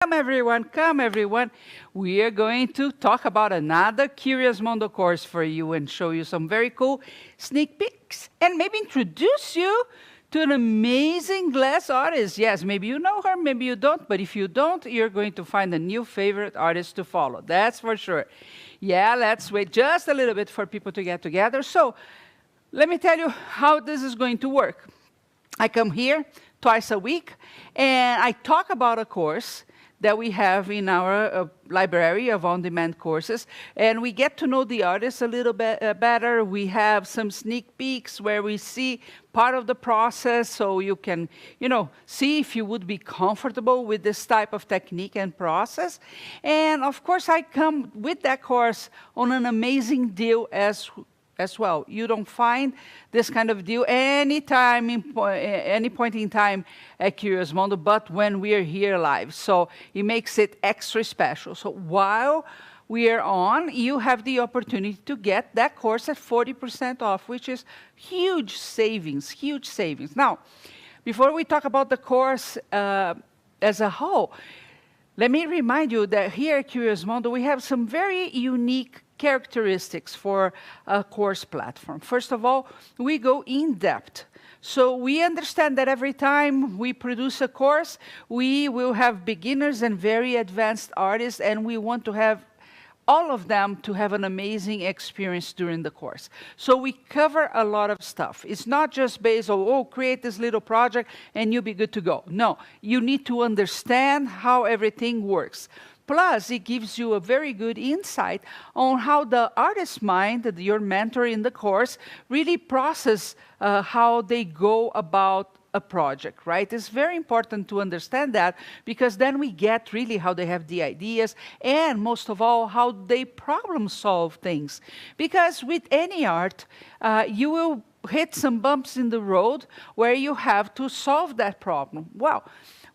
Come everyone. We are going to talk about another Curious Mondo course for you and show you some very cool sneak peeks and maybe introduce you to an amazing glass artist. Yes, maybe you know her, maybe you don't, but if you don't, you're going to find a new favorite artist to follow. That's for sure. Yeah, let's wait just a little bit for people to get together. So let me tell you how this is going to work. I come here twice a week and I talk about a course that we have in our library of on-demand courses, and we get to know the artists a little bit better. We have some sneak peeks where we see part of the process, so you can, see if you would be comfortable with this type of technique and process. And of course, I come with that course on an amazing deal as well. You don't find this kind of deal any point in time at Curious Mondo, but when we are here live. So it makes it extra special. So while we are on, you have the opportunity to get that course at 40% off, which is huge savings, huge savings. Now, before we talk about the course as a whole, let me remind you that here at Curious Mondo, we have some very unique characteristics for a course platform. First of all, we go in depth. So we understand that every time we produce a course, we will have beginners and very advanced artists, and we want to have all of them to have an amazing experience during the course. So we cover a lot of stuff. It's not just based on, create this little project and you'll be good to go. No, you need to understand how everything works. Plus, it gives you a very good insight on how the artist's mind, your mentor in the course, really process how they go about a project, right? It's very important to understand that, because then we get really how they have the ideas and, most of all, how they problem solve things. Because with any art, you will hit some bumps in the road where you have to solve that problem. Well,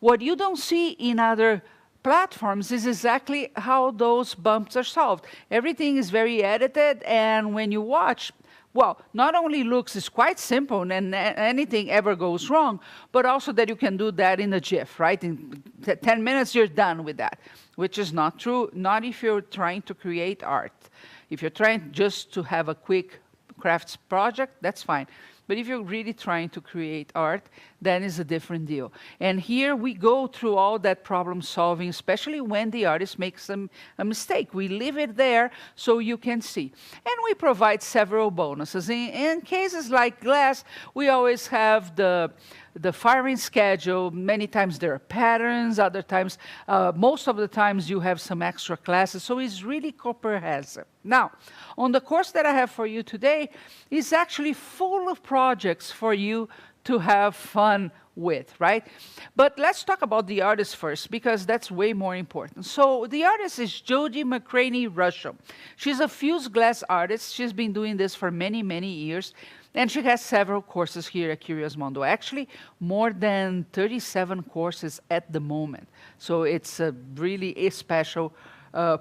what you don't see in other platforms is exactly how those bumps are solved. Everything is very edited, and when you watch, well, not only looks is quite simple and anything ever goes wrong, but also that you can do that in a GIF, right? In 10 minutes, you're done with that, which is not true, not if you're trying to create art. If you're trying just to have a quick crafts project, that's fine. But if you're really trying to create art, then it's a different deal. And here we go through all that problem solving, especially when the artist makes a mistake. We leave it there so you can see. And we provide several bonuses. In cases like glass, we always have the firing schedule. Many times there are patterns, other times, most of the times you have some extra classes, so it's really comprehensive. Now, on the course that I have for you today is actually full of projects for you to have fun with, right? But let's talk about the artist first, because that's way more important. So the artist is Jody McCraney Russell. She's a fused glass artist. She's been doing this for many, many years. And she has several courses here at Curious Mondo. Actually, more than 37 courses at the moment. So it's a really special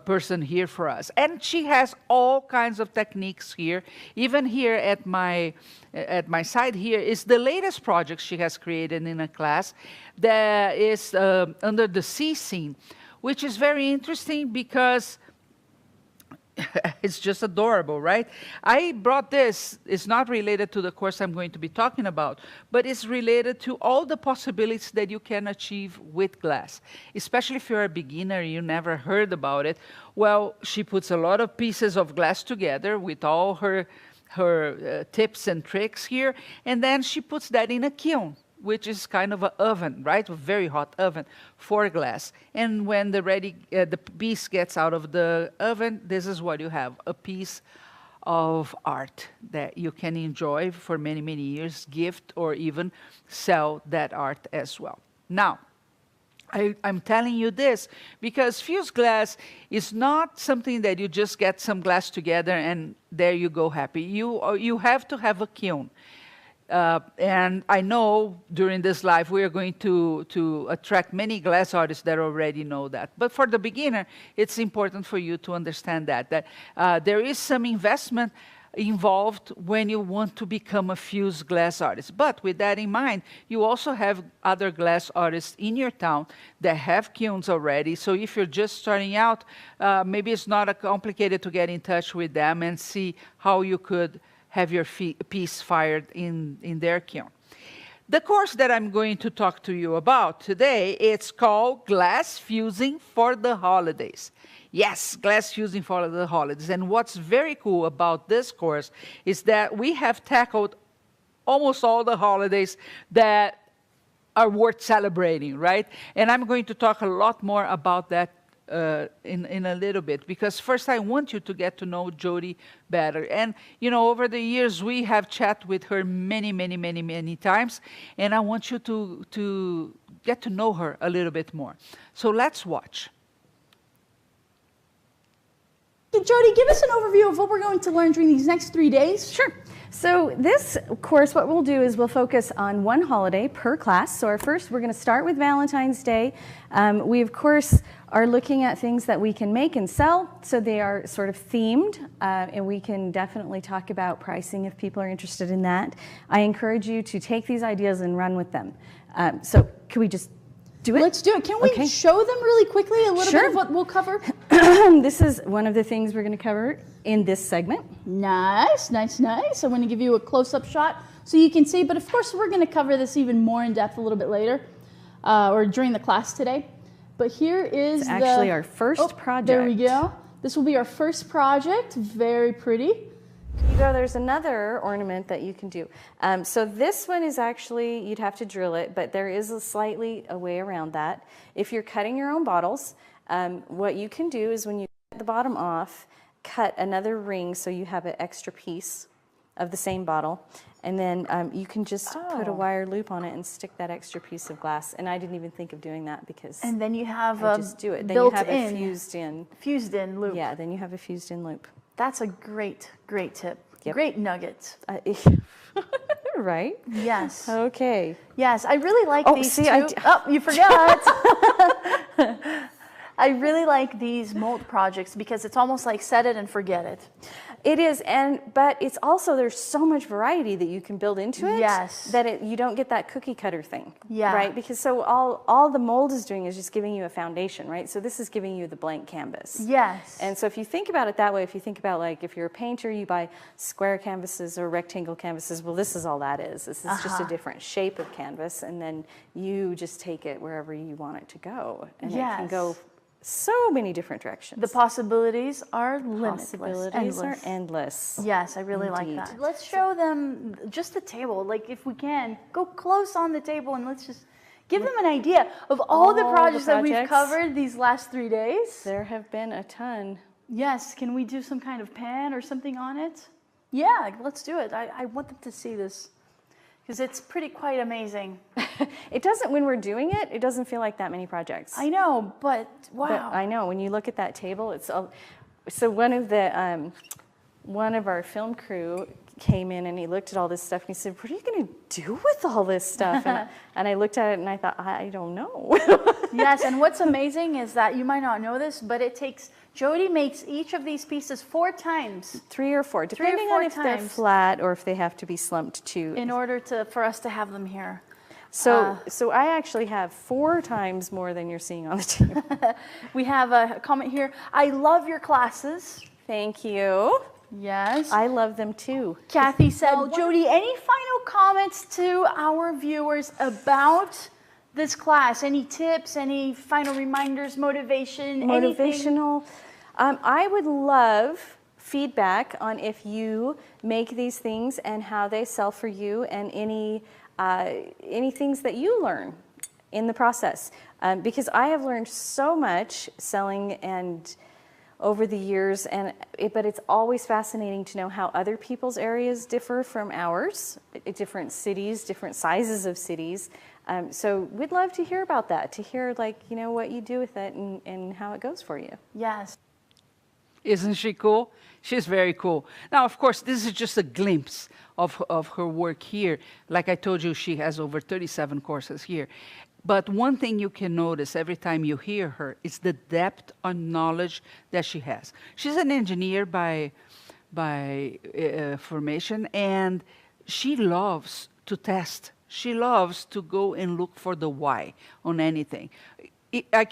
person here for us. And she has all kinds of techniques here. Even here at my side here is the latest project she has created in a class that is under the sea scene, which is very interesting because it's just adorable, right? I brought this, it's not related to the course I'm going to be talking about, but it's related to all the possibilities that you can achieve with glass. Especially if you're a beginner, you never heard about it. Well, she puts a lot of pieces of glass together with all her tips and tricks here, and then she puts that in a kiln, which is kind of an oven, right? A very hot oven for glass. And when the piece gets out of the oven, this is what you have, a piece of art that you can enjoy for many, many years, gift, or even sell that art as well. Now, I'm telling you this because fused glass is not something that you just get some glass together and there you go happy. You have to have a kiln. And I know during this live we are going to attract many glass artists that already know that. But for the beginner, it's important for you to understand that there is some investment involved when you want to become a fused glass artist. But with that in mind, you also have other glass artists in your town that have kilns already. So if you're just starting out, maybe it's not complicated to get in touch with them and see how you could have your piece fired in their kiln. The course that I'm going to talk to you about today, it's called Glass Fusing for the Holidays. Yes, glass fusing for the holidays. And what's very cool about this course is that we have tackled almost all the holidays that are worth celebrating, right? And I'm going to talk a lot more about that in a little bit, because first I want you to get to know Jody better. And, you know, over the years, we have chatted with her many times, and I want you to get to know her a little bit more. So let's watch. Jody, give us an overview of what we're going to learn during these next 3 days. Sure. So this course, what we'll do is we'll focus on one holiday per class. So we're going to start with Valentine's Day. We, of course, are looking at things that we can make and sell. So they are sort of themed, and we can definitely talk about pricing if people are interested in that. I encourage you to take these ideas and run with them. So can we just do it? Let's do it. Can we show them really quickly a little bit of what we'll cover? This is one of the things we're going to cover in this segment. Nice. I'm going to give you a close-up shot so you can see. But of course, we're going to cover this even more in depth a little bit later, or during the class today. But here is it's actually our first project. There we go. This will be our first project. Very pretty. There's another ornament that you can do. So this one is actually, you'd have to drill it, but there is a way around that. If you're cutting your own bottles, what you can do is when you cut the bottom off, cut another ring so you have an extra piece of the same bottle, and then you can just put a wire loop on it and stick that extra piece of glass. And I didn't even think of doing that because and then you have just do it. Then you have a fused in loop. Yeah, then you have a fused in loop. That's a great tip. Yep. Great nugget. Right? Yes. Okay. Yes, I really like these see, two. Oh, you forgot. I really like these mold projects because it's almost like set it and forget it. It is, but it's also, there's so much variety that you can build into it. Yes. That you don't get that cookie cutter thing. Yeah. Right? Because so all the mold is doing is just giving you a foundation, right? So this is giving you the blank canvas. Yes. And so if you think about it that way, if you think about like if you're a painter, you buy square canvases or rectangle canvases, well, this is all that is. This is just a different shape of canvas, and then you just take it wherever you want it to go. And it can go so many different directions. The possibilities are limitless. Possibilities are endless. Yes, I really like that. Let's show them just the table. Like if we can, go close on the table and let's just give them an idea of all the projects that we've covered these last 3 days. There have been a ton. Yes, can we do some kind of pan or something on it? Yeah, let's do it. I want them to see this because it's quite amazing. It doesn't, when we're doing it, it doesn't feel like that many projects. I know, but wow. But I know, when you look at that table, it's all, so one of our film crew came in and he looked at all this stuff and he said, what are you going to do with all this stuff? And I looked at it and I thought, I don't know. Yes, and what's amazing is that you might not know this, but Jody makes each of these pieces 4 times. 3 or 4, depending on if they're flat or if they have to be slumped too. In order for us to have them here. So I actually have 4 times more than you're seeing on the table. We have a comment here. I love your classes. Thank you. Yes. I love them too. Kathy said, Jody, any final comments to our viewers about this class? Any tips, any final reminders, motivation, Motivational. I would love feedback on if you make these things and how they sell for you, and any things that you learn in the process. Because I have learned so much selling and over the years, but it's always fascinating to know how other people's areas differ from ours, different cities, different sizes of cities. So we'd love to hear about that, to hear what you do with it and how it goes for you. Yes. Isn't she cool? She's very cool. Now, of course, this is just a glimpse of her work here. Like I told you, she has over 37 courses here. But one thing you can notice every time you hear her is the depth of knowledge that she has. She's an engineer by formation, and she loves to test. She loves to go and look for the why on anything.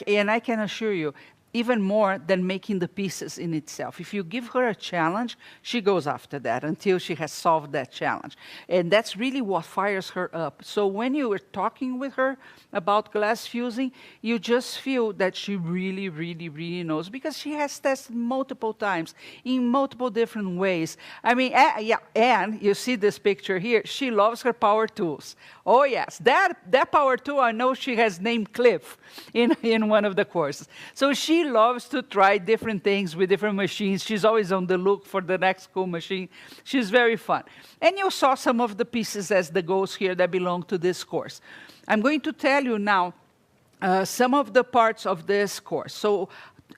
And I can assure you, even more than making the pieces in itself. If you give her a challenge, she goes after that until she has solved that challenge. And that's really what fires her up. So when you were talking with her about glass fusing, you just feel that she really, really, really knows, because she has tested multiple times in multiple different ways. I mean, yeah, and you see this picture here, she loves her power tools. Oh yes, that power tool, I know she has named Cliff in one of the courses. So she loves to try different things with different machines. She's always on the look for the next cool machine. She's very fun. And you saw some of the pieces as the goals here that belong to this course. I'm going to tell you now some of the parts of this course. So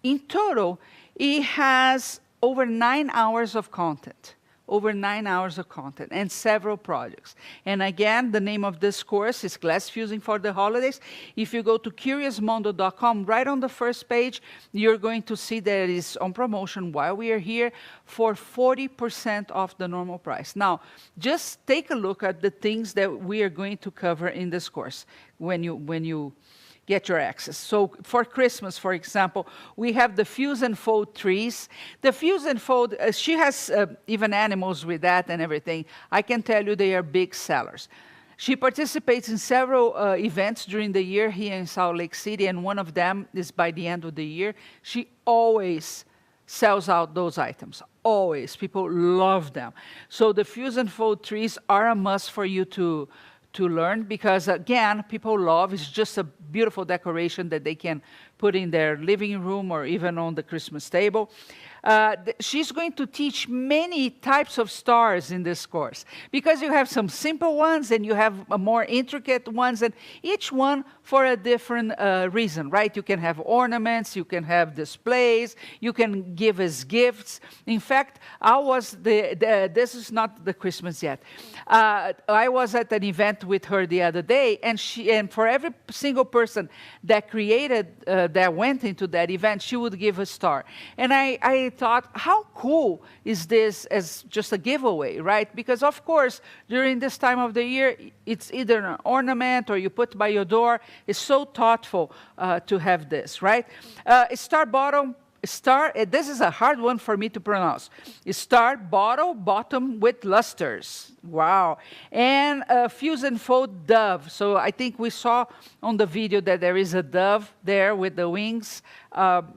in total, it has over 9 hours of content. Over 9 hours of content and several projects. And again, the name of this course is Glass Fusing for the Holidays. If you go to curiousmondo.com, right on the first page, you're going to see that it is on promotion while we are here for 40% off the normal price. Now, just take a look at the things that we are going to cover in this course when you get your access. So for Christmas, for example, we have the fuse and fold trees. The fuse and fold, she has even animals with that and everything. I can tell you they are big sellers. She participates in several events during the year here in Salt Lake City, and one of them is by the end of the year. She always sells out those items. Always. People love them. So the fuse and fold trees are a must for you to learn, because again, people love, it's just a beautiful decoration that they can put in their living room or even on the Christmas table. She's going to teach many types of stars in this course, because you have some simple ones and you have more intricate ones, and each one for a different reason, right? You can have ornaments, you can have displays, you can give as gifts. In fact, this is not the Christmas yet. I was at an event with her the other day, and for every single person that that went into that event, she would give a star. And I thought, how cool is this as just a giveaway, right? Because of course, during this time of the year, it's either an ornament or you put by your door. It's so thoughtful to have this, right? Star bottom. This is a hard one for me to pronounce. Star bottle bottom with lusters. Wow. And fuse and fold dove. So I think we saw on the video that there is a dove there with the wings.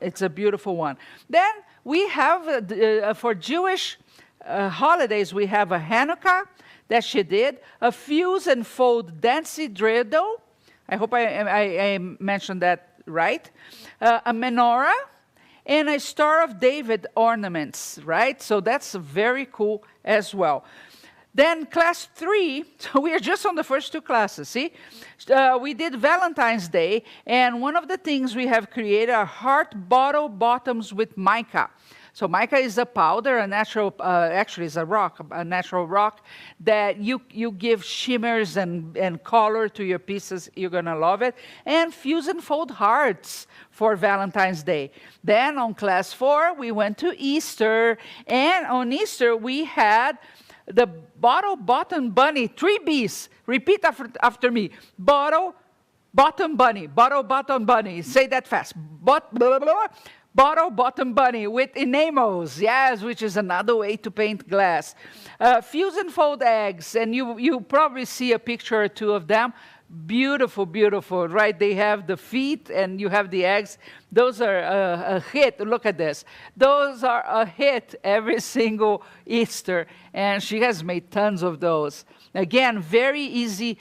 It's a beautiful one. Then we have, for Jewish holidays, we have a Hanukkah that she did, a fuse and fold dancey dreidel. I hope I mentioned that right. A menorah, and a Star of David ornaments, right? So that's very cool as well. Then class 3, so we are just on the first 2 classes, see? We did Valentine's Day, and one of the things we have created are heart bottle bottoms with mica. So mica is a powder, a natural, actually is a rock, a natural rock that you give shimmers and color to your pieces. You're gonna love it. And fuse and fold hearts for Valentine's Day. Then on class 4, we went to Easter. And on Easter, we had the bottle, bottom, bunny, 3 B's. Repeat after me. Bottle, bottom, bunny. Bottle, bottom, bunny. Say that fast. Blah, blah, blah. Bottle bottom bunny with enamels, yes, which is another way to paint glass. Fuse and fold eggs, and you probably see a picture or 2 of them. Beautiful, beautiful, right? They have the feet and you have the eggs. Those are a hit. Look at this. Those are a hit every single Easter, and she has made tons of those. Again, very easy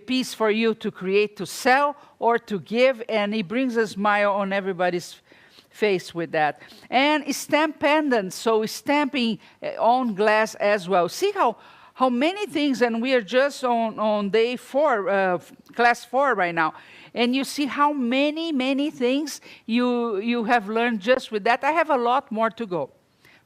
piece for you to create, to sell, or to give, and it brings a smile on everybody's face with that. And stamp pendants, so stamping on glass as well. See how many things, and we are just on day 4, class 4 right now, and you see how many things you have learned just with that. I have a lot more to go.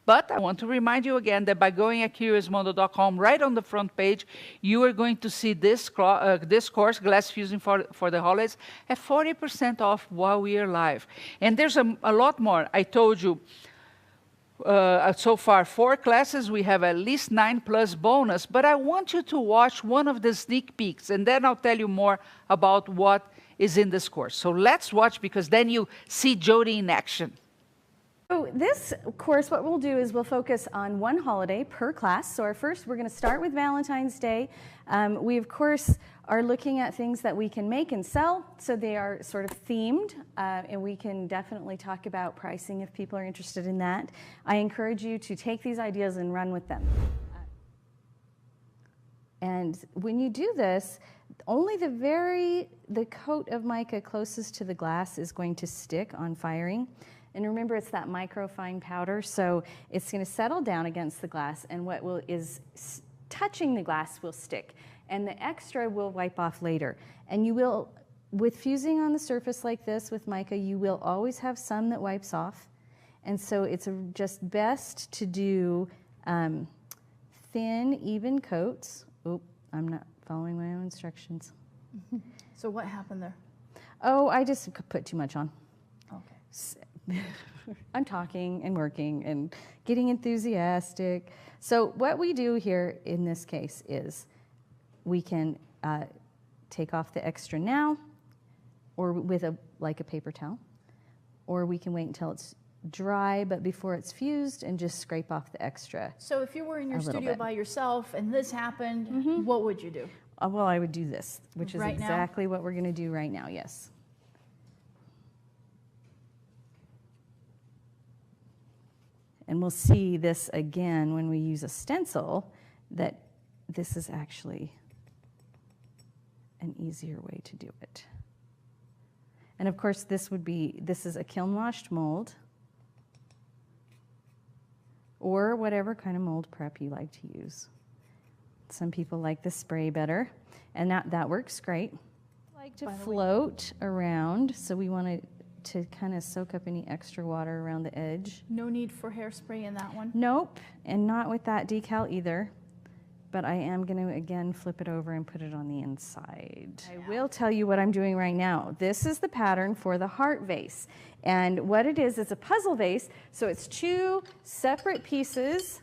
But I want to remind you again that by going at curiousmondo.com, right on the front page, you are going to see this course, Glass Fusing for the Holidays, at 40% off while we are live. And there's a lot more. I told you, so far 4 classes. We have at least 9 plus bonus, but I want you to watch one of the sneak peeks, and then I'll tell you more about what is in this course. So let's watch, because then you see Jody in action. So this course, what we'll do is we'll focus on one holiday per class. So we're going to start with Valentine's Day. We, of course, are looking at things that we can make and sell. So they are sort of themed, and we can definitely talk about pricing if people are interested in that. I encourage you to take these ideas and run with them. And when you do this, only the coat of mica closest to the glass is going to stick on firing. And remember, it's that microfine powder, so it's going to settle down against the glass, and what is touching the glass will stick, and the extra will wipe off later. And you will, with fusing on the surface like this with mica, you will always have some that wipes off, and so it's just best to do thin, even coats. Oop, I'm not following my own instructions. So what happened there? Oh, I just put too much on. Okay. I'm talking and working and getting enthusiastic. So what we do here in this case is we can take off the extra now, or with like a paper towel, or we can wait until it's dry but before it's fused and just scrape off the extra. So if you were in your studio by yourself and this happened, what would you do? Well, I would do this, which is Right now? exactly what we're going to do right now, yes. And we'll see this again when we use a stencil, that this is actually an easier way to do it. And of course, this is a kiln washed mold, or whatever kind of mold prep you like to use. Some people like the spray better, and that works great. I like to float around, so we want to kind of soak up any extra water around the edge. No need for hairspray in that one? Nope, and not with that decal either. But I am going to, again, flip it over and put it on the inside. I will tell you what I'm doing right now. This is the pattern for the heart vase. And what it is, it's a puzzle vase, so it's 2 separate pieces.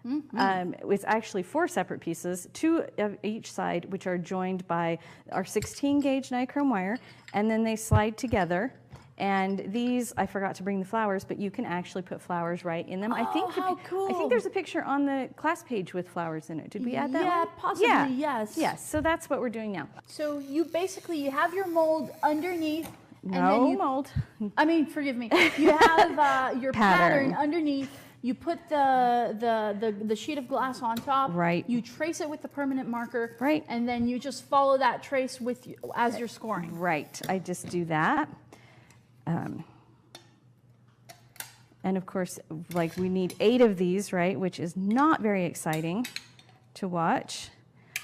It's actually 4 separate pieces, 2 of each side, which are joined by our 16 gauge nichrome wire, and then they slide together. And these, I forgot to bring the flowers, but you can actually put flowers right in them. Oh, how cool. I think there's a picture on the class page with flowers in it. Did we add that one? Yeah, possibly, yes. Yes, so that's what we're doing now. So you have your mold underneath. No mold. I mean, forgive me. You have your pattern underneath. You put the sheet of glass on top. Right. You trace it with the permanent marker. Right. And then you just follow that trace as you're scoring. Right. I just do that. And of course, like, we need 8 of these, right? Which is not very exciting to watch.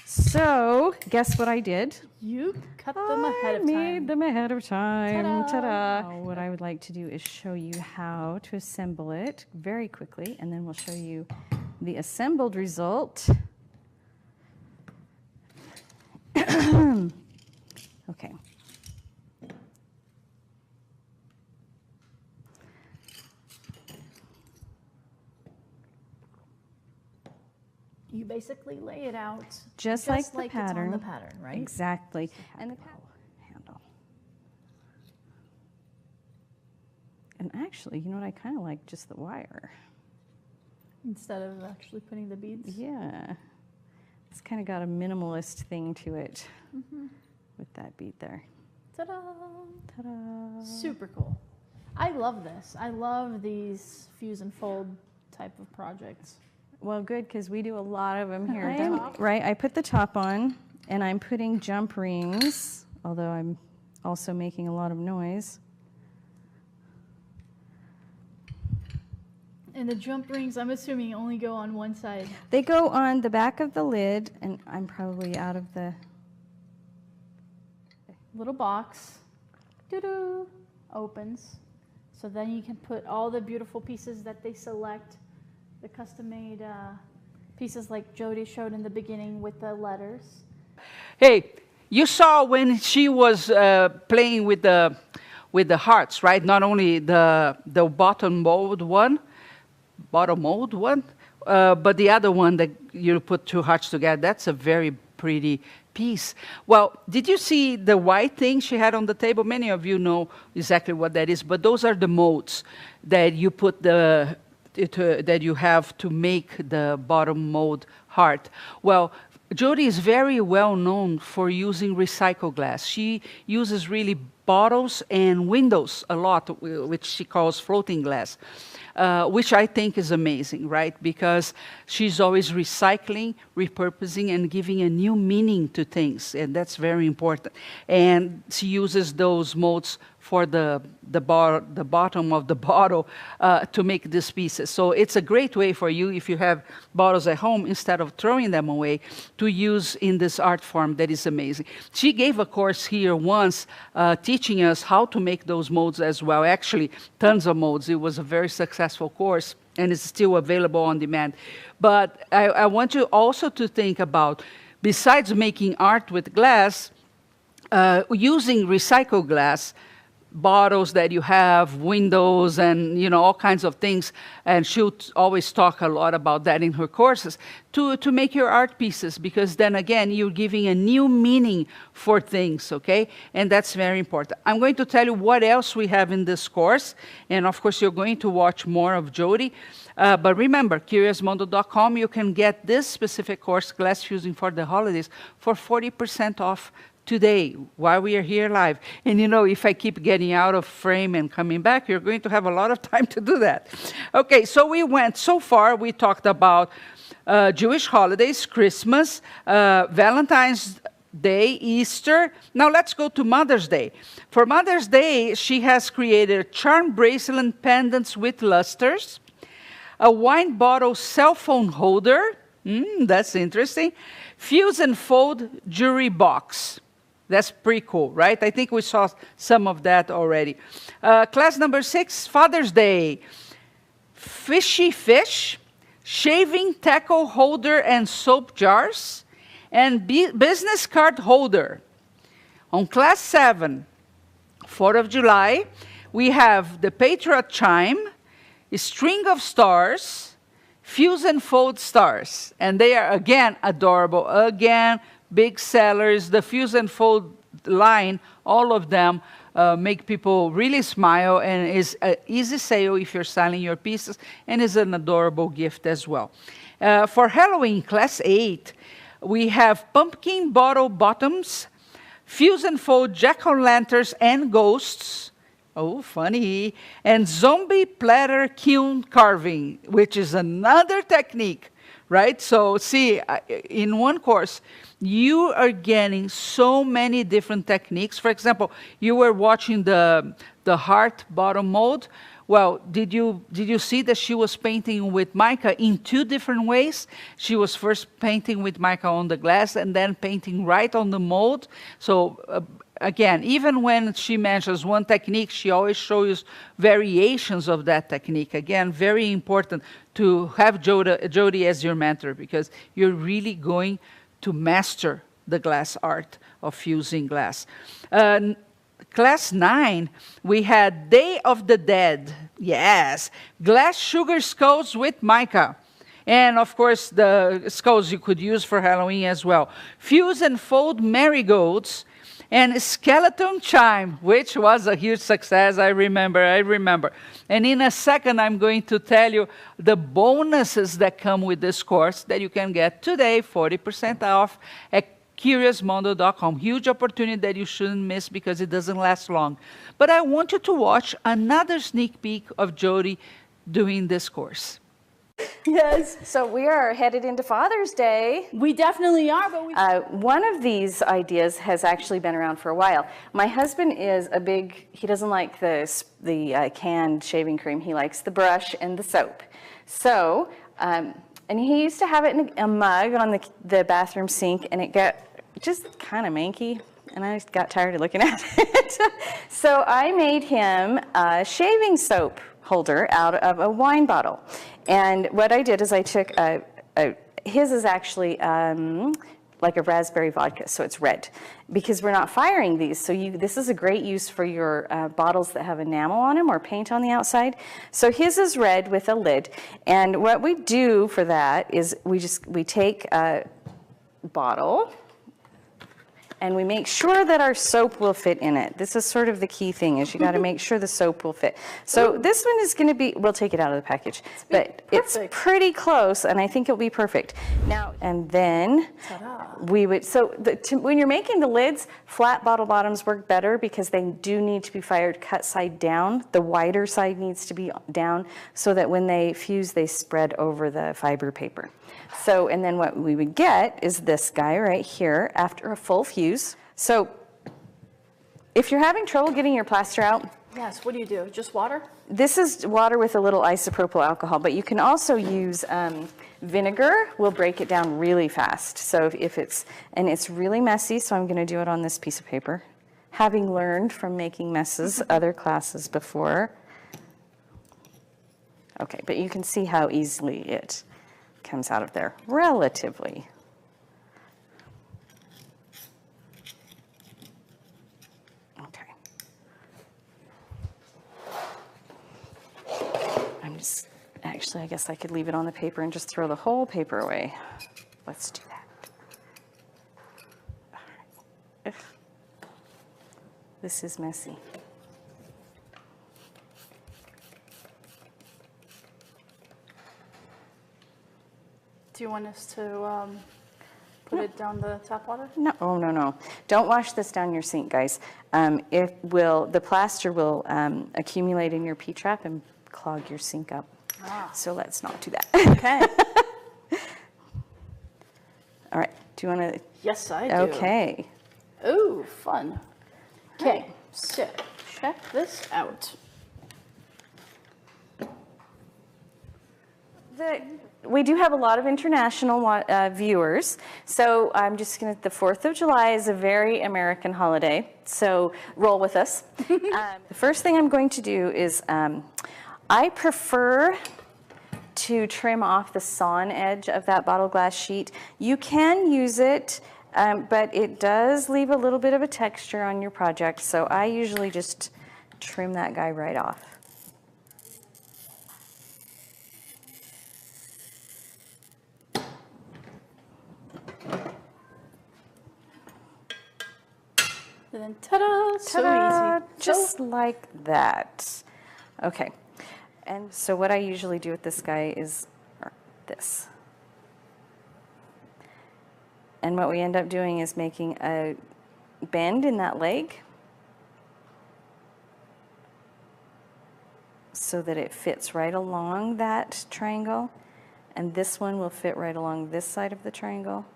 So guess what I did? You cut them ahead of time. I made them ahead of time. Ta-da. Ta-da. Now, what I would like to do is show you how to assemble it very quickly, and then we'll show you the assembled result. Okay. You basically lay it out just like the it's pattern. on the pattern, right? Exactly. And the handle. And actually, you know what? I kind of like just the wire. Instead of actually putting the beads? Yeah. It's kind of got a minimalist thing to it with that bead there. Ta-da! Ta-da! Super cool. I love this. I love these fuse and fold type of projects. Well, good, because we do a lot of them here. Right, I put the top on, and I'm putting jump rings, although I'm also making a lot of noise. And the jump rings, I'm assuming, only go on one side. They go on the back of the lid, and I'm probably out of the little box. Doo-doo, opens. So then you can put all the beautiful pieces that they select. The custom-made pieces like Jody showed in the beginning with the letters. Hey, you saw when she was playing with the hearts, right? Not only the bottom mold one, bottle mold one, but the other one that you put two hearts together, that's a very pretty piece. Well, did you see the white thing she had on the table? Many of you know exactly what that is, but those are the molds that you put that you have to make the bottom mold heart. Well, Jody is very well known for using recycled glass. She uses really bottles and windows a lot, which she calls floating glass. Which I think is amazing, right? Because she's always recycling, repurposing, and giving a new meaning to things, and that's very important. And she uses those molds for the bottom of the bottle to make these pieces. So it's a great way for you, if you have bottles at home, instead of throwing them away, to use in this art form that is amazing. She gave a course here once teaching us how to make those molds as well. Actually, tons of molds. It was a very successful course, and it's still available on demand. But I want you also to think about, besides making art with glass, using recycled glass, bottles that you have, windows, and all kinds of things, and she'll always talk a lot about that in her courses, to make your art pieces, because then again, you're giving a new meaning for things, okay? And that's very important. I'm going to tell you what else we have in this course, and of course, you're going to watch more of Jody. But remember, CuriousMondo.com, you can get this specific course, Glass Fusing for the Holidays, for 40% off today, while we are here live. And if I keep getting out of frame and coming back, you're going to have a lot of time to do that. Okay, so so far we talked about Jewish holidays, Christmas, Valentine's Day, Easter. Now let's go to Mother's Day. For Mother's Day, she has created charm bracelet pendants with lusters, a wine bottle cell phone holder, that's interesting, fuse and fold jewelry box. That's pretty cool, right? I think we saw some of that already. Class number 6, Father's Day. Fishy fish, shaving tackle holder and soap jars, and business card holder. On class 7, 4th of July, we have the Patriot chime, a string of stars, fuse and fold stars. And they are, again, adorable. Again, big sellers. The fuse and fold line, all of them make people really smile, and is an easy sale if you're selling your pieces, and is an adorable gift as well. For Halloween, class 8, we have pumpkin bottle bottoms, fuse and fold jack-o'-lanterns and ghosts. Oh, funny. And zombie platter kiln carving, which is another technique, right? So see, in one course, you are getting so many different techniques. For example, you were watching the heart bottom mold. Well, did you see that she was painting with mica in 2 different ways? She was first painting with mica on the glass and then painting right on the mold. So again, even when she mentions one technique, she always shows variations of that technique. Again, very important to have Jody as your mentor, because you're really going to master the glass art of fusing glass. Class 9, we had Day of the Dead. Yes, glass sugar skulls with mica. And of course, the skulls you could use for Halloween as well. Fuse and fold marigolds, and skeleton chime, which was a huge success. I remember. And in a second, I'm going to tell you the bonuses that come with this course that you can get today, 40% off at CuriousMondo.com. Huge opportunity that you shouldn't miss, because it doesn't last long. But I want you to watch another sneak peek of Jody doing this course. Yes. So we are headed into Father's Day. We definitely are, but we... One of these ideas has actually been around for a while. My husband is he doesn't like the canned shaving cream. He likes the brush and the soap. So, and he used to have it in a mug on the bathroom sink, and it got just kind of manky, and I just got tired of looking at it. So I made him a shaving soap holder out of a wine bottle. And what I did is I took his is actually like a raspberry vodka, so it's red, because we're not firing these. So this is a great use for your bottles that have enamel on them or paint on the outside. So his is red with a lid, and what we do for that is we take a bottle, and we make sure that our soap will fit in it. This is sort of the key thing, is you got to make sure the soap will fit. So this one is going to be, we'll take it out of the package, but it's pretty close, and I think it'll be perfect. Now, and then we would, so when you're making the lids, flat bottle bottoms work better because they do need to be fired cut side down. The wider side needs to be down so that when they fuse, they spread over the fiber paper. So, and then what we would get is this guy right here after a full fuse. So if you're having trouble getting your plaster out, yes, what do you do? Just water? this is water with a little isopropyl alcohol, but you can also use vinegar. Will break it down really fast. So if it's, and it's really messy, so I'm going to do it on this piece of paper. Having learned from making messes other classes before. Okay, but you can see how easily it comes out of there, relatively. Okay. I'm just, actually, I guess I could leave it on the paper and just throw the whole paper away. Let's do that. All right. Ugh. This is messy. Do you want us to put it down the tap water? No, oh, no, no. Don't wash this down your sink, guys. The plaster will accumulate in your P-trap and clog your sink up. Ah. So let's not do that. Okay. All right, do you want to? Yes, I do. Okay. Ooh, fun. Okay, so check this out. We do have a lot of international viewers, so I'm just going to, the 4th of July is a very American holiday, so roll with us. The first thing I'm going to do is, I prefer to trim off the sawn edge of that bottle glass sheet. You can use it, but it does leave a little bit of a texture on your project, so I usually just trim that guy right off. And then ta-da, so Ta-da! easy. Just like that. Okay, and so what I usually do with this guy is this. And what we end up doing is making a bend in that leg so that it fits right along that triangle, and this one will fit right along this side of the triangle.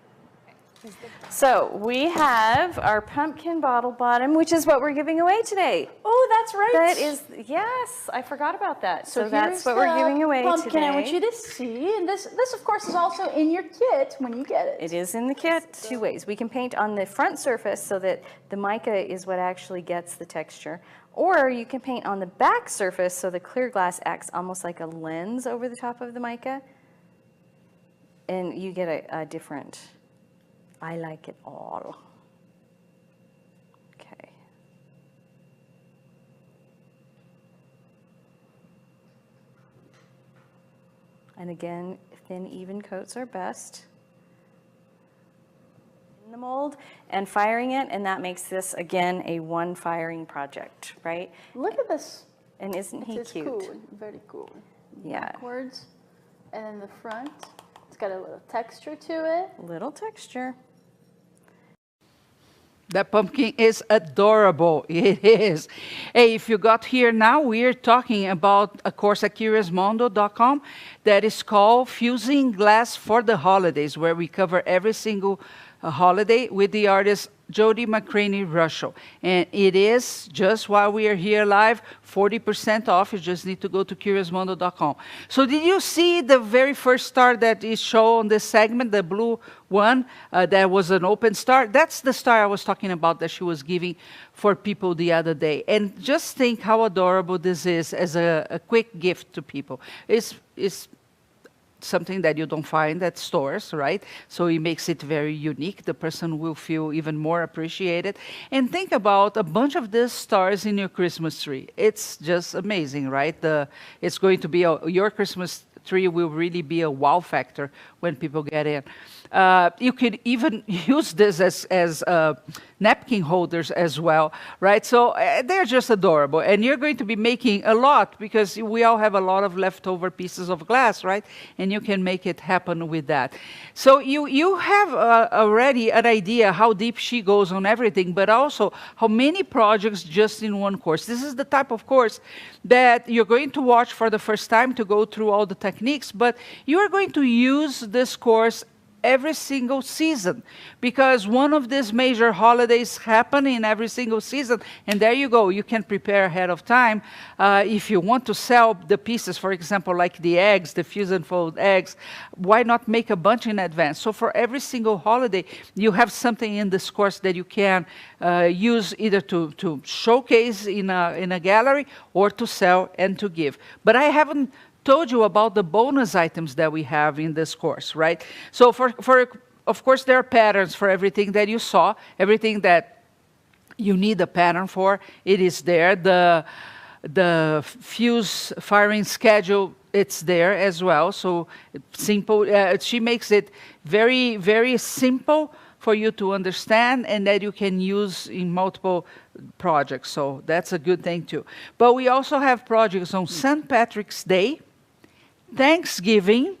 So we have our pumpkin bottle bottom, which is what we're giving away today. Oh, that's right. That is, yes, I forgot about that. So that's what here's we're giving away pumpkin today. I want you to see, and this of course is also in your kit when you get it. It is in the kit two ways. We can paint on the front surface so that the mica is what actually gets the texture, or you can paint on the back surface so the clear glass acts almost like a lens over the top of the mica, and you get a different. I like it all. Okay. And again, thin, even coats are best. In the mold and firing it, and that makes this, again, a one firing project, right? Look at this. And isn't he cute? Cool. Very cool. Yeah. Backwards, and then the front. It's got a little texture to it. Little texture. That pumpkin is adorable. It is. Hey, if you got here now, we're talking about a course at curiousmondo.com that is called Fusing Glass for the Holidays, where we cover every single holiday with the artist Jody McCraney-Russell. And it is, just while we are here live, 40% off. You just need to go to curiousmondo.com. So did you see the very first star that is shown on this segment, the blue one? That was an open star. That's the star I was talking about that she was giving for people the other day. And just think how adorable this is as a quick gift to people. It's something that you don't find at stores, right? So it makes it very unique. The person will feel even more appreciated. And think about a bunch of these stars in your Christmas tree. It's just amazing, right? It's going to be your Christmas tree will really be a wow factor when people get in. You could even use this as napkin holders as well, right? So they're just adorable. And you're going to be making a lot because we all have a lot of leftover pieces of glass, right? And you can make it happen with that. So you have already an idea how deep she goes on everything, but also how many projects just in one course. This is the type of course that you're going to watch for the first time to go through all the techniques, but you are going to use this course every single season, because one of these major holidays happen in every single season, and there you go. You can prepare ahead of time. If you want to sell the pieces, for example, like the eggs, the fuse and fold eggs, why not make a bunch in advance? So for every single holiday, you have something in this course that you can use either to showcase in a gallery or to sell and to give. But I haven't told you about the bonus items that we have in this course, right? So of course, there are patterns for everything that you saw, everything that you need a pattern for, it is there. The fuse firing schedule, it's there as well. So simple. She makes it very, very simple for you to understand and that you can use in multiple projects. So that's a good thing too. But we also have projects on St. Patrick's Day, Thanksgiving,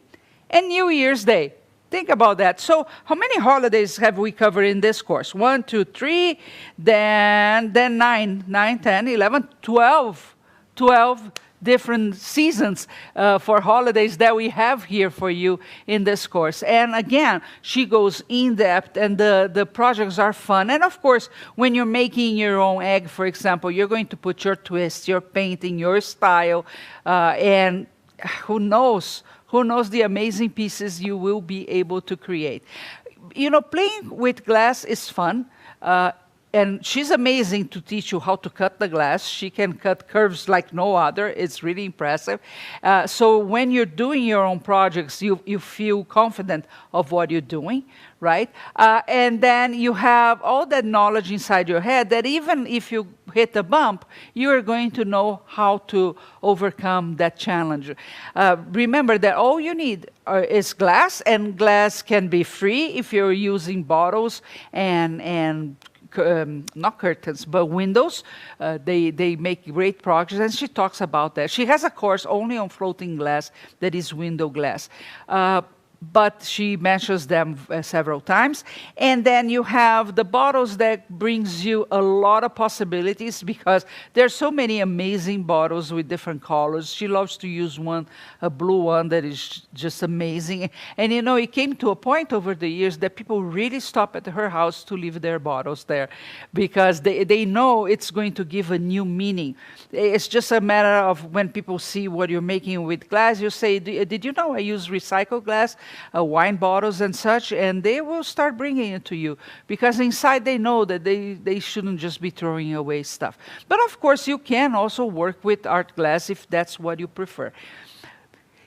and New Year's Day. Think about that. So how many holidays have we covered in this course? 1, 2, 3, then 9, 10, 11, 12 different seasons for holidays that we have here for you in this course. And again, she goes in depth, and the projects are fun. And of course, when you're making your own egg, for example, you're going to put your twist, your painting, your style, and who knows the amazing pieces you will be able to create. You know, playing with glass is fun. And she's amazing to teach you how to cut the glass. She can cut curves like no other. It's really impressive. So when you're doing your own projects, you feel confident of what you're doing, right? And then you have all that knowledge inside your head that even if you hit a bump, you're going to know how to overcome that challenge. Remember that all you need is glass, and glass can be free if you're using bottles and not curtains, but windows. They make great progress, and she talks about that. She has a course only on floating glass that is window glass. But she mentions them several times. And then you have the bottles that brings you a lot of possibilities, because there's so many amazing bottles with different colors. She loves to use one, a blue one that is just amazing. And you know, it came to a point over the years that people really stop at her house to leave their bottles there, because they know it's going to give a new meaning. It's just a matter of when people see what you're making with glass, you say, did you know I use recycled glass? Wine bottles and such, and they will start bringing it to you, because inside they know that they shouldn't just be throwing away stuff. But of course, you can also work with art glass if that's what you prefer.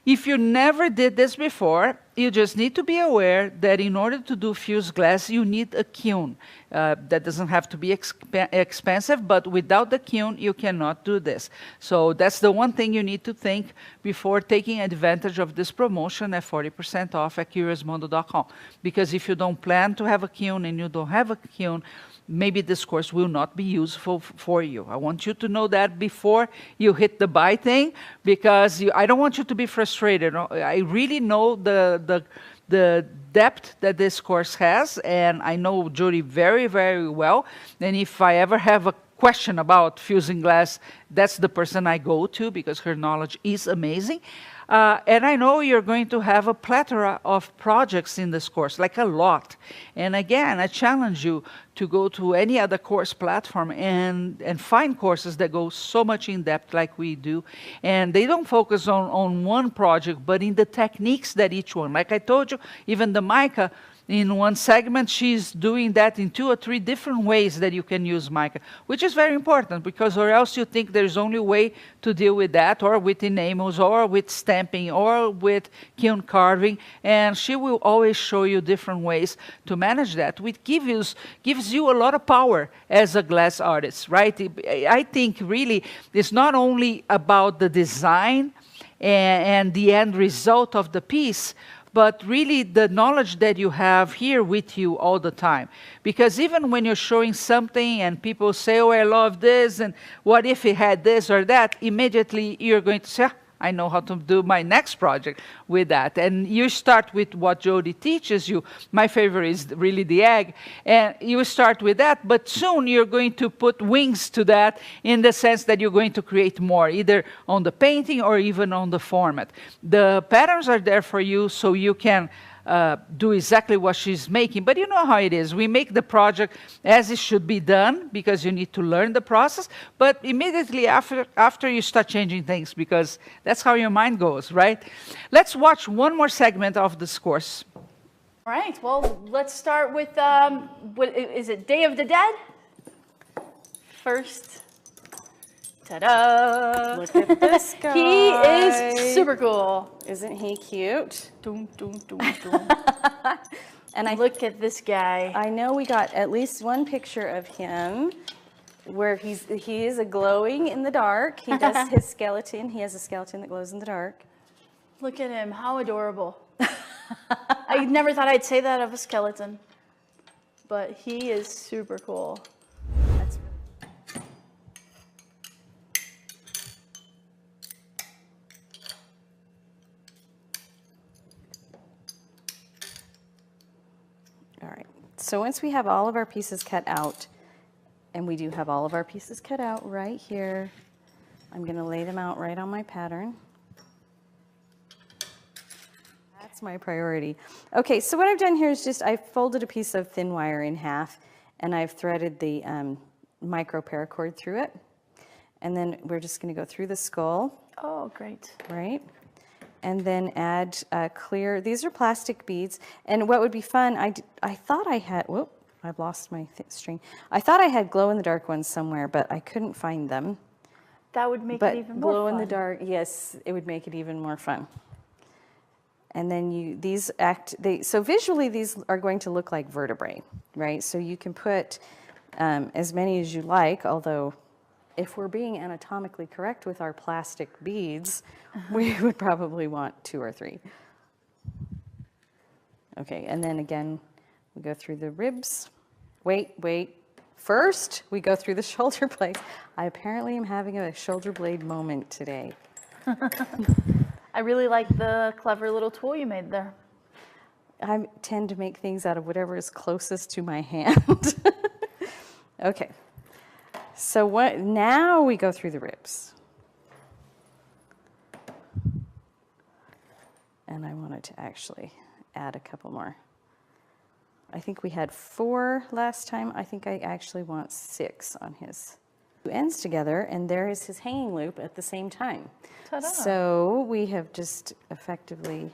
If you never did this before, you just need to be aware that in order to do fused glass, you need a kiln. That doesn't have to be expensive, but without the kiln, you cannot do this. So that's the one thing you need to think before taking advantage of this promotion at 40% off at curiousmondo.com. Because if you don't plan to have a kiln and you don't have a kiln, maybe this course will not be useful for you. I want you to know that before you hit the buy thing, because I don't want you to be frustrated. I really know the depth that this course has, and I know Judy very, very well. And if I ever have a question about fusing glass, that's the person I go to, because her knowledge is amazing. And I know you're going to have a plethora of projects in this course, like a lot. And again, I challenge you to go to any other course platform and find courses that go so much in depth like we do. And they don't focus on one project, but in the techniques that each one. Like I told you, even the mica, in one segment, she's doing that in 2 or 3 different ways that you can use mica, which is very important, because or else you think there's only a way to deal with that, or with enamels, or with stamping, or with kiln carving, and she will always show you different ways to manage that, which gives you a lot of power as a glass artist, right? I think really it's not only about the design and the end result of the piece, but really the knowledge that you have here with you all the time. Because even when you're showing something and people say, oh, I love this, and what if it had this or that, immediately you're going to say, I know how to do my next project with that. And you start with what Jody teaches you. My favorite is really the egg. And you start with that, but soon you're going to put wings to that in the sense that you're going to create more, either on the painting or even on the format. The patterns are there for you so you can do exactly what she's making. But you know how it is. We make the project as it should be done because you need to learn the process, but immediately after you start changing things, because that's how your mind goes, right? Let's watch one more segment of this course. All right, well, let's start with, what, is it Day of the Dead? First. Ta-da! Look at this guy. He is super cool. Isn't he cute? Doom, doom, doom, doom. And Look at this guy. I know we got at least one picture of him where he is a glowing in the dark. He does his skeleton. He has a skeleton that glows in the dark. Look at him, how adorable. I never thought I'd say that of a skeleton, but he is super cool. That's All right, so once we have all of our pieces cut out, and we do have all of our pieces cut out right here, I'm going to lay them out right on my pattern. That's my priority. Okay, so what I've done here is just I've folded a piece of thin wire in half, and I've threaded the micro paracord through it. And then we're just going to go through the skull. Oh, great. Right? And then add clear, these are plastic beads. And what would be fun, I thought I had, whoop, I've lost my string. I thought I had glow-in-the-dark ones somewhere, but I couldn't find them. That would make it even more fun. But glow-in-the-dark, yes, it would make it even more fun. And then so visually these are going to look like vertebrae, right? So you can put as many as you like, although if we're being anatomically correct with our plastic beads, we would probably want 2 or 3. Okay, and then again, we go through the ribs. Wait. First, we go through the shoulder blades. I apparently am having a shoulder blade moment today. I really like the clever little tool you made there. I tend to make things out of whatever is closest to my hand. Okay. So now we go through the ribs. And I wanted to actually add a couple more. I think we had 4 last time. I think I actually want 6 on his 2 ends together, and there is his hanging loop at the same time. Ta-da. So we have just effectively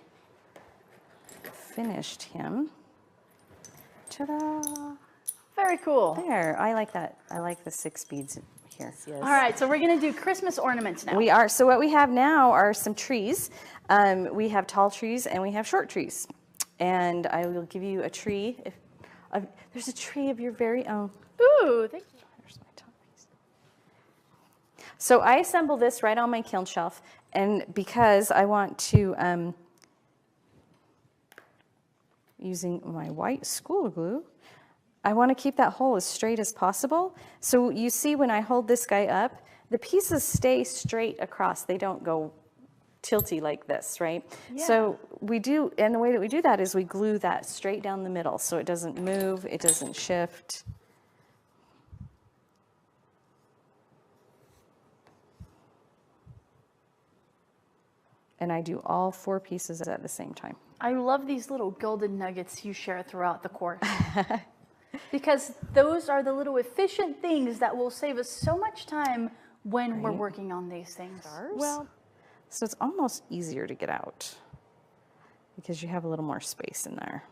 finished him. Ta-da! Very cool. There, I like that. I like the 6 beads here. Yes. All right, so we're going to do Christmas ornaments now. We are. So what we have now are some trees. We have tall trees and we have short trees. And I will give you a tree. There's a tree of your very own. Ooh, thank you. There's my top piece. So I assemble this right on my kiln shelf, and because I want to, using my white school glue, I want to keep that hole as straight as possible. So you see when I hold this guy up, the pieces stay straight across. They don't go tilty like this, right? Yeah. So we do, and the way that we do that is we glue that straight down the middle so it doesn't move, it doesn't shift. And I do all 4 pieces at the same time. I love these little golden nuggets you share throughout the course. Because those are the little efficient things that will save us so much time when we're working on these things. Well, so it's almost easier to get out because you have a little more space in there.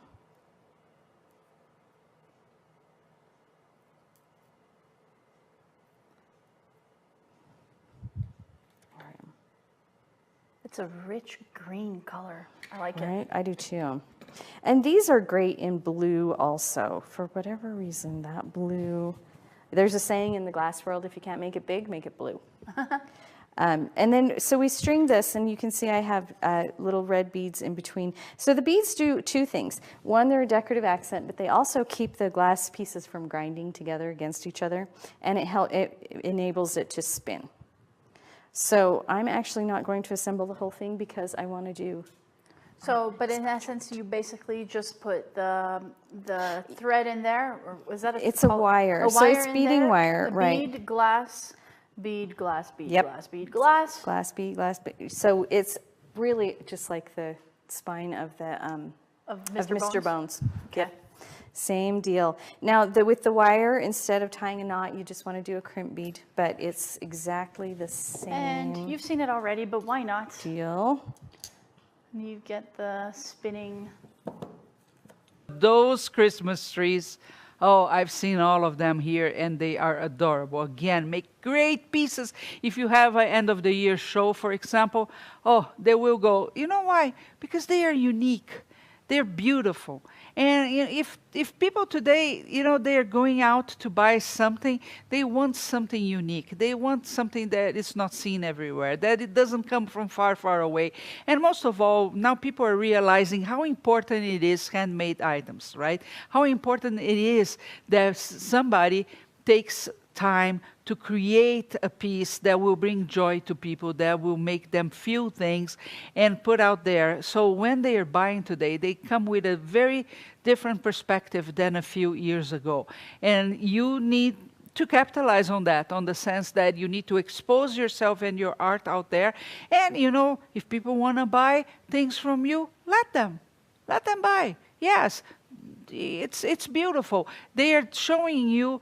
It's a rich green color. I like it. Right, I do too. And these are great in blue also. For whatever reason, that blue, there's a saying in the glass world, if you can't make it big, make it blue. And then, so we string this, and you can see I have little red beads in between. So the beads do two things. One, they're a decorative accent, but they also keep the glass pieces from grinding together against each other, and it enables it to spin. So I'm actually not going to assemble the whole thing because I want to do. So, but in essence, you basically just put the thread in there, or was that It's a wire. So it's in beading there, wire, the right. Bead, glass, bead, glass, bead, Yep. glass, bead, glass. Glass bead, glass bead. So it's really just like the spine of the Of of Mr. Bones. Okay. Yep. Same deal. Now, with the wire, instead of tying a knot, you just want to do a crimp bead, but it's exactly the same And you've seen it already, but why not? deal. You get the spinning. Those Christmas trees, oh, I've seen all of them here, and they are adorable. Again, make great pieces. If you have an end of the year show, for example, oh, they will go. You know why? Because they are unique. They're beautiful. And if people today, they're going out to buy something, they want something unique. They want something that is not seen everywhere, that it doesn't come from far, far away. And most of all, now people are realizing how important it is, handmade items, right? How important it is that somebody takes time to create a piece that will bring joy to people, that will make them feel things and put out there. So when they are buying today, they come with a very different perspective than a few years ago. And you need to capitalize on that, on the sense that you need to expose yourself and your art out there. And, if people want to buy things from you, let them buy. Yes, it's beautiful. They are showing you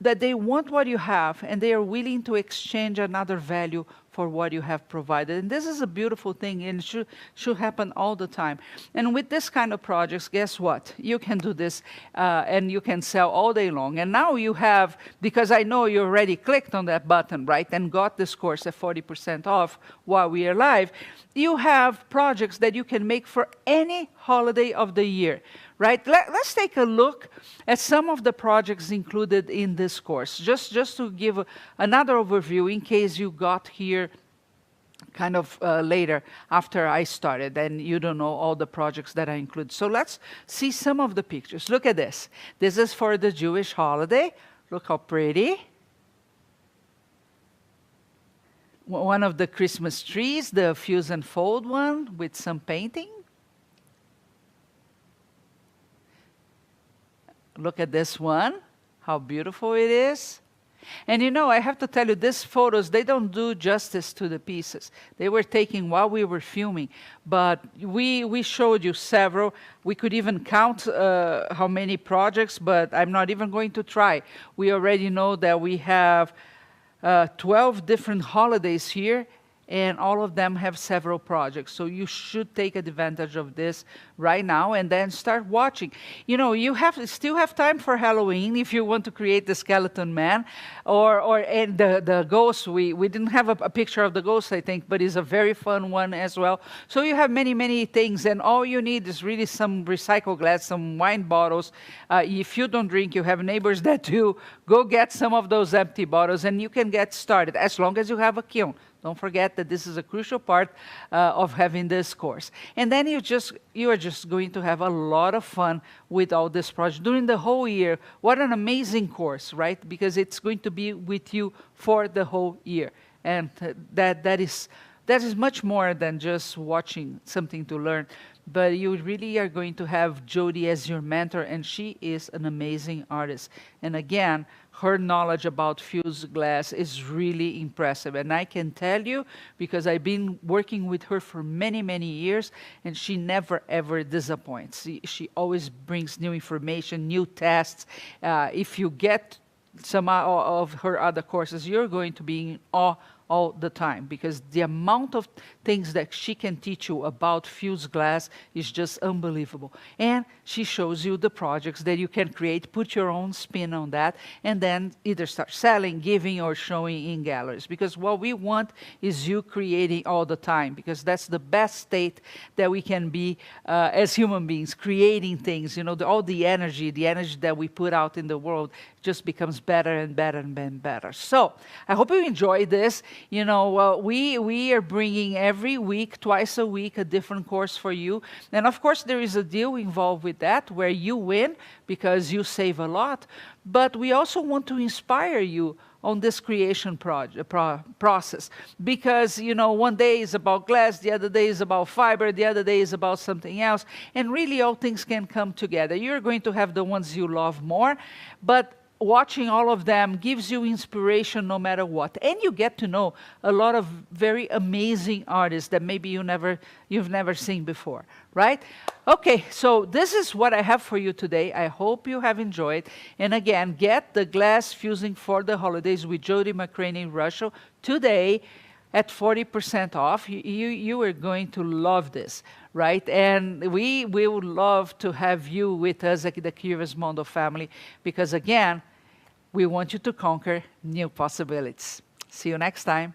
that they want what you have, and they are willing to exchange another value for what you have provided. And this is a beautiful thing, and it should happen all the time. And with this kind of projects, guess what? You can do this, and you can sell all day long. And now you have, because I know you already clicked on that button, right, and got this course at 40% off while we are live, you have projects that you can make for any holiday of the year. Right? Let's take a look at some of the projects included in this course, just to give another overview in case you got here kind of later after I started and you don't know all the projects that I include. So let's see some of the pictures. Look at this. This is for the Jewish holiday. Look how pretty. One of the Christmas trees, the fuse and fold one with some painting. Look at this one, how beautiful it is. And I have to tell you, these photos, they don't do justice to the pieces. They were taken while we were filming, but we showed you several. We could even count how many projects, but I'm not even going to try. We already know that we have 12 different holidays here, and all of them have several projects. So you should take advantage of this right now and then start watching. You still have time for Halloween if you want to create the skeleton man and the ghost. We didn't have a picture of the ghost, I think, but it's a very fun one as well. So you have many, many things, and all you need is really some recycled glass, some wine bottles. If you don't drink, you have neighbors that do. Go get some of those empty bottles and you can get started as long as you have a kiln. Don't forget that this is a crucial part of having this course. And then you are just going to have a lot of fun with all this project during the whole year. What an amazing course, right? Because it's going to be with you for the whole year. And that is much more than just watching something to learn. But you really are going to have Jody as your mentor, and she is an amazing artist. And again, her knowledge about fused glass is really impressive. And I can tell you, because I've been working with her for many, many years, and she never, ever disappoints. She always brings new information, new tests. If you get some of her other courses, you're going to be in awe all the time, because the amount of things that she can teach you about fused glass is just unbelievable. And she shows you the projects that you can create, put your own spin on that, and then either start selling, giving, or showing in galleries. Because what we want is you creating all the time, because that's the best state that we can be as human beings, creating things. You know, all the energy that we put out in the world just becomes better and better and better. So I hope you enjoy this. You know, we are bringing every week, twice a week, a different course for you. And of course, there is a deal involved with that where you win because you save a lot. But we also want to inspire you on this creation process. Because, you know, one day is about glass, the other day is about fiber, the other day is about something else. And really all things can come together. You're going to have the ones you love more, but watching all of them gives you inspiration no matter what. And you get to know a lot of very amazing artists that maybe you've never seen before, right? Okay, so this is what I have for you today. I hope you have enjoyed. And again, get the glass fusing for the holidays with Jody McCraney Russell today at 40% off. You are going to love this, right? And we would love to have you with us at the Curious Mondo family, because again, we want you to conquer new possibilities. See you next time.